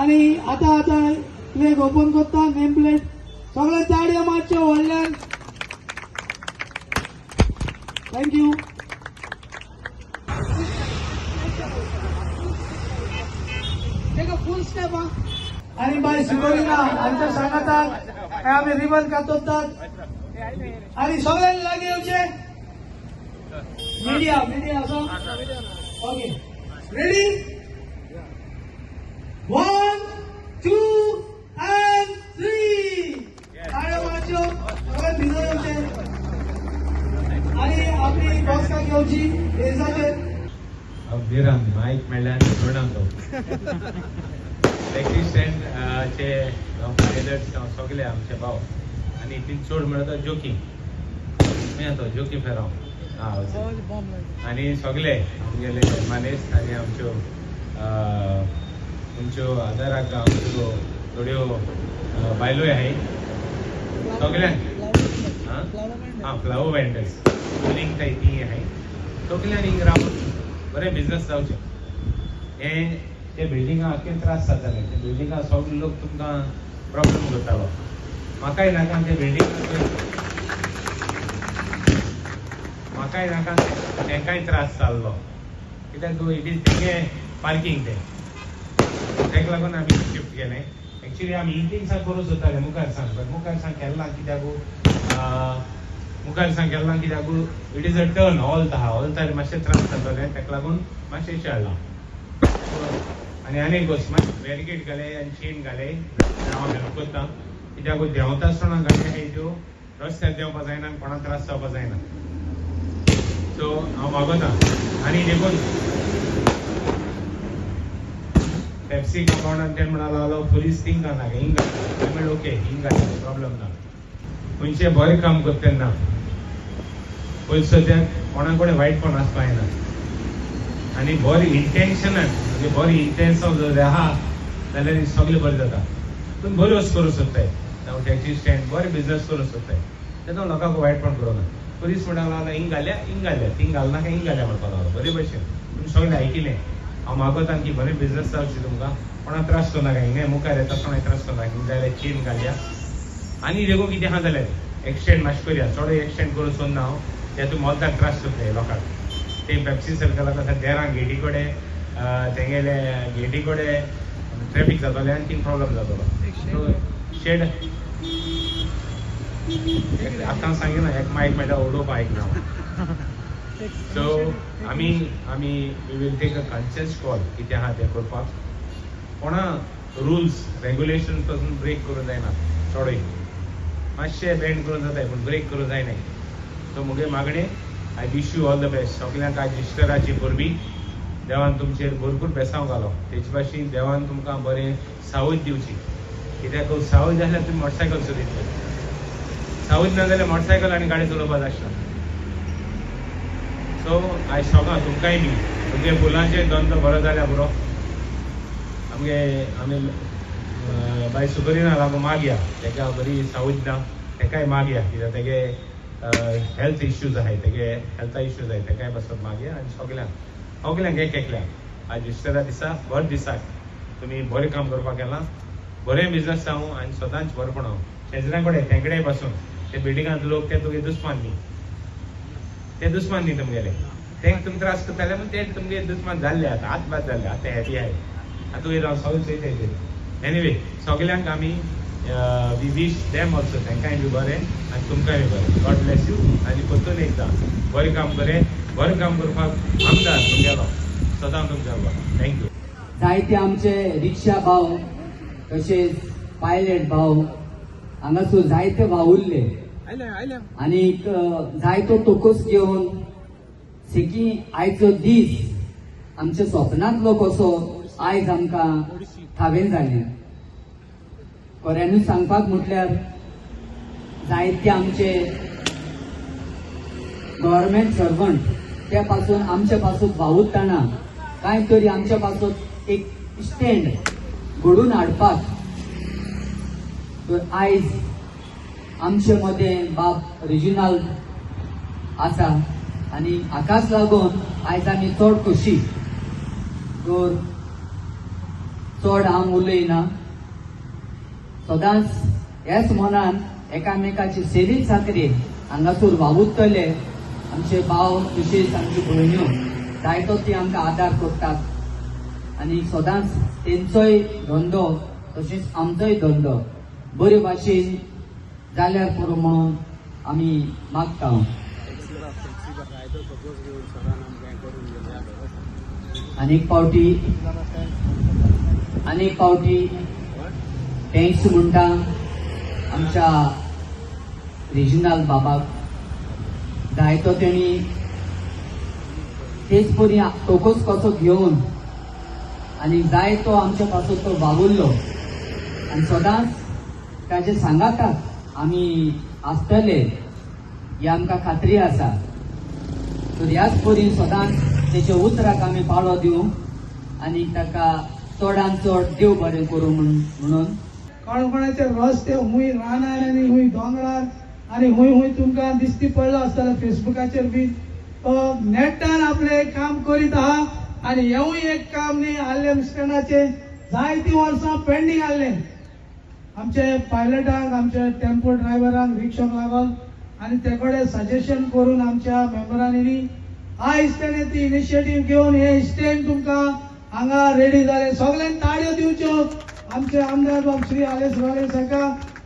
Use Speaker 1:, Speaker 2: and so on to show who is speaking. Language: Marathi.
Speaker 1: आणि आता प्लेट ओपन करता नेम प्लेट सगळे ताळयो मारच्यो व्हडल्यान थँक्यू फुल स्टेप आणि बाय सुगोरीना आमच्या सांगातात आम्ही रिबन कातोतात आणि सगळ्यांनी लागी येऊचे मीडिया असो ओके रेडी 1 2 and 3 ताळ्या मारच्यो सगळे भिजो येऊचे आणि आपली बॉक्स घेऊची रेसाचे
Speaker 2: विराम माईक म्हणल्यार तोंडांत प्रॅक्टिस चे सगळे आमचे भाव आणि ती चड म्हणटा जोकी तो जोकी फेराव आणि सगळे आमगेले मानेस आणि आमच्यो तुमच्यो आदाराक आमच्यो थोड्यो बायलोय आहाय सगळ्यांक फ्लावर वेंडर्स टुरिंग टाय ती आहाय सगळ्यांनी हिंग रावन बरें बिजनेस जावचें हें ते बिल्डिंगा आख्खे त्रास जाताले ते बिल्डिंगा सगळे लोक तुमकां प्रॉब्लेम करतालो म्हाकाय नाका ते तांकांय त्रास जाल्लो कित्याक इट इज तेंगे पार्किंग तेका लागून आमी शिफ्ट केलें एक्चुली आमी इटिंग्सां करूं सोदताले मुखारसां केन्ना कित्याक it is a turn all तार मातशें त्रास जाताले तेका लागून मातशें शेळ्ळां आनी एक गोश्ट बॅरिकेड घाले आनी चेन घाले हांव हेल्प करता कित्याक देंवता आसतना गाडयो त्यो रस्त्यार देंवपा जायना कोणा त्रास जावपा जायना सो हांव मागोता आनी देखून पेप्सी कंपाउंडान ते म्हणा लागलो पुलीस थिंग नाका हिंग घाल ओके हिंग घाल प्रॉब्लेम ना खंयचे बरें काम करता तेन्ना पयलीं सद्याक कोणा कडेन वायटपण आसपा जायना आनी बरें इंटेन्शनान म्हणजे बरें इंटेन्शन जर आहा जाल्यार सगळें बरें जाता पूण बऱ्यो वस्तू करूं सोदताय जावं टॅक्सी स्टँड बरें बिजनेस करूं सोदताय तेन्ना लोकांक वायटपण करूं पुलीस म्हणूंक लागलो हिंग घाल्या थिंग घालनाका हिंग घाल्या म्हणपाक लागलो बरे भशेन तुमी सगळें आयकिलें हांव मागोता की बरें बिजनेस जावचें तुमकां कोणा त्रास करूं नाका हिंगा मुखार येता आसतना त्रास करूं नाका हिंग जाल्यार चेन घालया आनी देखून कितें आहा जाल्यार एक्सटेंड मातशें करया चड एक्सटेंड करून सोदना हांव तेतून मोलतार त्रास करता लोकांक ते पेप्सी सर्कलाक आसा देरां गेटी कडेन तेंगेले गेटी कडेन ट्रॅफिक जातालें आनी थिंग प्रॉब्लेम जातालो शेड आतां सांगे ना एक मायक मेळटा उलोवपा आयकना सो आमी we will take a conscious call कितें आहा तें करपाक कोणा रुल्स रेग्युलेशन पासून ब्रेक करूं जायना चोडूय मातशें बेंड करूं जाताय पूण ब्रेक करूं जायनाय सो मुगे मागणें I wish you all the best सगल्यांक आज इश्टराची परबी देवान तुमचेर भरपूर बेसांव घालो तेचे भाशेन देवान तुमकां बरें सावध दिवची कित्याक सावध जाल्यार तुमी मोटरसायकल चलयतले सावध ना जाल्यार मोटरसायकल आनी गाडी चलोवपाक आसना सो आय सगळां तुमकांय बी तुमगे फुलांचे धंदो बरो जाल्यार बरो आमी बाय सुगरीना लागून मागया तेका बरी सावध ना तेकाय मागया कित्याक तेगे हेल्थ इश्यूज आहाय तेगे हेल्था इश्यूज आहाय तेकाय बसत मागया आनी सगल्यांक एकल्याक आज इश्टरा दिसा बरें दिसाक तुमी बरें काम करपाक गेलां बरें बिजनेस जावं आनी सदांच बरेंपण हांव शेजऱ्यां कडेन तेंकडेय पासून ते बिल्डिंगांत लोक ते तुगे दुस्मान न्ही तुमगेले तेंक तुमी त्रास करताले पूण ते तुमगे दुस्मान जाल्ले आतां आत बाद जाल्ले आतां हॅपी आहाय आतां वयर हांव सगळें चोयताय एनिवे सगल्यांक आमी वी वीश देम ऑल्सो तेंकाय बी बरें आनी तुमकांय बी बरें गॉड ब्लेस यू आनी परतून एकदां बरें काम करपाक आमदार तुमगेलो सदां तुमच्या थँक्यू
Speaker 3: जायते आमचे रिक्षा भाव तशेंच पायलट भाव हांगासर जायते भाव उरले आनी जायतो तोकूस घेवन सेकी आयचो दीस आमच्या स्वप्नांतलो कसो आयज आमकां थावेन जालें खऱ्यानूच सांगपाक म्हटल्यार जायते आमचे गव्हर्मेंट सर्वंट त्या पासून आमच्या पासून वावुरताना कांय तरी आमच्या पासून एक स्टँड घडून हाडपाक तर आयज आमचे मध्ये बाब रिजनल आसा आनी हाकाच लागून आयज आमी चड खोशी तर चड हांव उलयना. सदांच हेच मनान एकामेकाची सेरी साकरी हांगासर वावुरतले आमचे भाव तशेंच आमच्यो भयण्यो जायतो ती आमकां आदार करतात आनी सदांच तेंचोय धंदो तशेंच आमचोय धंदो बरे भाशेन जाल्यार पुरो म्हणून आमी मागता. अनेक पावटी थँक्स म्हणटा आमच्या रिजनल बाबाक. जायतो तेणी तेच परी तोकूच कसो घेवन आनी जायतो आमच्या पासून तो वावुरलो आनी सदांच ताचे सांगातात आमी आसतले ही आमकां खात्री आसा. तर ह्याच परी सदांच तेच्या उतराक आमी पाळो दिवं आनी ताका चडांत चड देव बरें करूं म्हणून.
Speaker 1: काणकोणाचे रस्ते हुंय रानार आनी हुंय दोंगरार आनी हुंय तुमकां दिसती पडलो आसतलो फेसबुकाचेर बी तो नेटान आपले काम करीत आहा. आनी हेवूय एक काम न्ही आल्ले स्टँडाचे जायतीं वर्सां पेंडींग आसले आमचे पायलटांक आमच्या टेम्पो ड्रायव्हरांक रिक्षाक लागून आनी ते कडेन सजेशन करून आमच्या मेंबरांनी आयज तेणें ती इनिशिएटीव घेवन हे स्टँड तुमकां हांगा रेडी जाले. सगळ्यांक ताळयो दिवच्यो आमचे आमदार बाब श्री आलेश वाले साहेबाक.